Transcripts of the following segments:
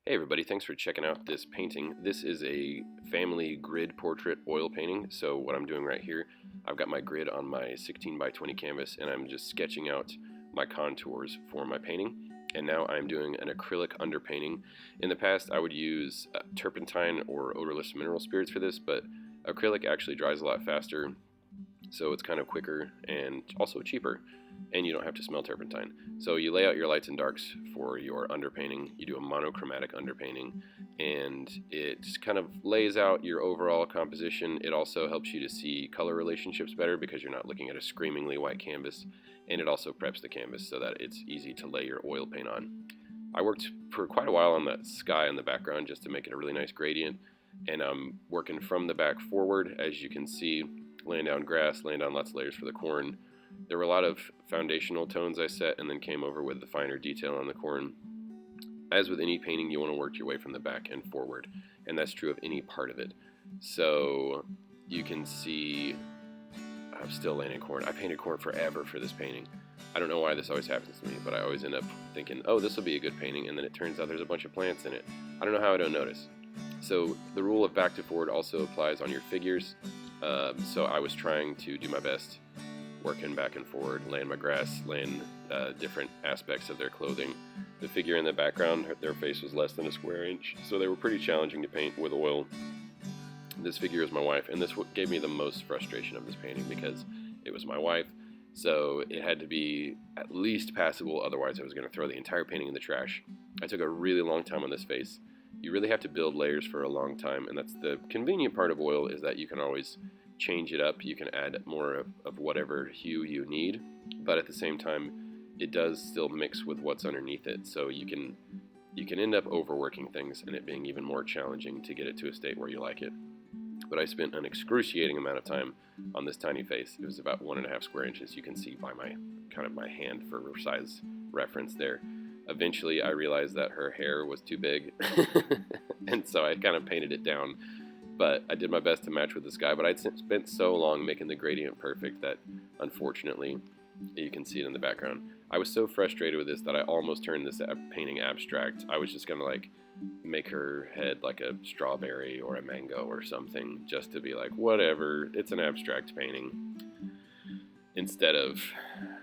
Hey everybody, thanks for checking out this painting. This is a family grid portrait oil painting. So what I'm doing right here, I've got my grid on my 16 by 20 canvas and I'm just sketching out my contours for my painting. And now I'm doing an acrylic underpainting. In the past I would use turpentine or odorless mineral spirits for this, but acrylic actually dries a lot faster, so it's kind of quicker and also cheaper, and you don't have to smell turpentine. So you lay out your lights and darks for your underpainting. You do a monochromatic underpainting, and it kind of lays out your overall composition. It also helps you to see color relationships better because you're not looking at a screamingly white canvas, and it also preps the canvas so that it's easy to lay your oil paint on. I worked for quite a while on that sky in the background just to make it a really nice gradient, and I'm working from the back forward, as you can see, laying down grass, laying down lots of layers for the corn. There were a lot of foundational tones I set and then came over with the finer detail on the corn. As with any painting, you want to work your way from the back and forward, and that's true of any part of it. So you can see I'm still laying in corn. I painted corn forever for this painting. I don't know why this always happens to me, but I always end up thinking, oh, this will be a good painting, and then it turns out there's a bunch of plants in it. I don't know how I don't notice. So the rule of back to forward also applies on your figures. So I was trying to do my best working back and forward, laying my grass, laying different aspects of their clothing. The figure in the background, their face was less than a square inch, so they were pretty challenging to paint with oil. This figure is my wife, and this gave me the most frustration of this painting because it was my wife, so it had to be at least passable, otherwise I was going to throw the entire painting in the trash. I took a really long time on this face. You really have to build layers for a long time, and that's the convenient part of oil, is that you can always change it up. You can add more of whatever hue you need, but at the same time it does still mix with what's underneath it, so you can end up overworking things and it being even more challenging to get it to a state where you like it. But I spent an excruciating amount of time on this tiny face. It was about 1.5 square inches. You can see by my my hand for size reference there. Eventually I realized that her hair was too big and so I kind of painted it down, but I did my best to match with this guy. But I'd spent so long making the gradient perfect that unfortunately, you can see it in the background, I was so frustrated with this that I almost turned this painting abstract. I was just gonna like make her head like a strawberry or a mango or something, just to be like, whatever, it's an abstract painting instead of,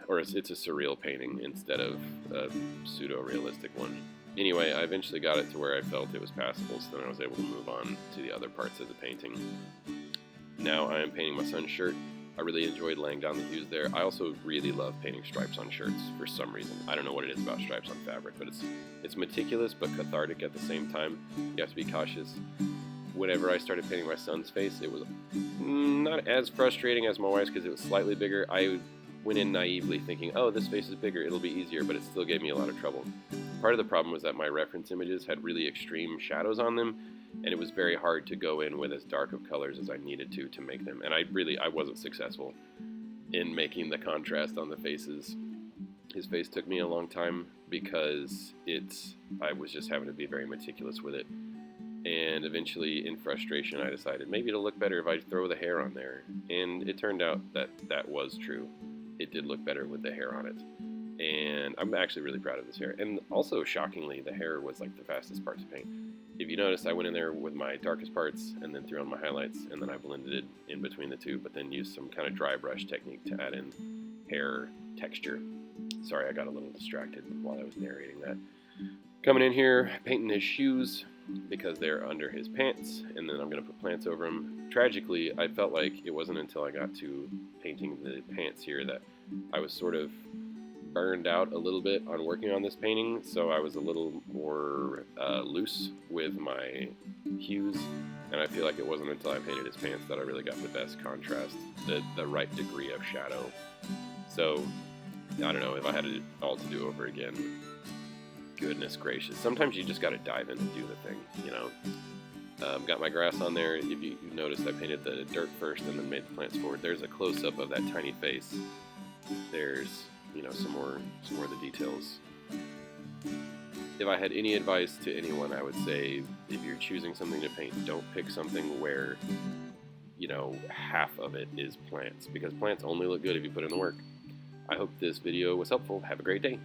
or it's a surreal painting instead of a pseudo-realistic one. Anyway, I eventually got it to where I felt it was passable, so then I was able to move on to the other parts of the painting. Now I am painting my son's shirt. I really enjoyed laying down the hues there. I also really love painting stripes on shirts for some reason. I don't know what it is about stripes on fabric, but it's meticulous but cathartic at the same time. You have to be cautious. Whenever I started painting my son's face, it was not as frustrating as my wife's because it was slightly bigger. I went in naively thinking, oh, this face is bigger, it'll be easier, but it still gave me a lot of trouble. Part of the problem was that my reference images had really extreme shadows on them, and it was very hard to go in with as dark of colors as I needed to make them, and I wasn't successful in making the contrast on the faces. His face took me a long time because I was just having to be very meticulous with it, and eventually in frustration I decided maybe it'll look better if I throw the hair on there, and it turned out that that was true. It did look better with the hair on it, and I'm actually really proud of this hair. And also, shockingly, the hair was like the fastest part to paint. If you notice, I went in there with my darkest parts and then threw on my highlights, and then I blended it in between the two, but then used some kind of dry brush technique to add in hair texture. Sorry, I got a little distracted while I was narrating that. Coming in here, painting his shoes because they're under his pants, and then I'm going to put plants over them. Tragically, I felt like it wasn't until I got to painting the pants here that I was sort of burned out a little bit on working on this painting, so I was a little more loose with my hues, and I feel like it wasn't until I painted his pants that I really got the best contrast, the right degree of shadow. So, I don't know, if I had it all to do over again, goodness gracious, sometimes you just gotta dive in and do the thing, you know. Got my grass on there. If you noticed, I painted the dirt first and then made the plants forward. There's a close-up of that tiny face. There's, you know, some more of the details. If I had any advice to anyone, I would say, if you're choosing something to paint, don't pick something where, you know, half of it is plants, because plants only look good if you put in the work. I hope this video was helpful. Have a great day.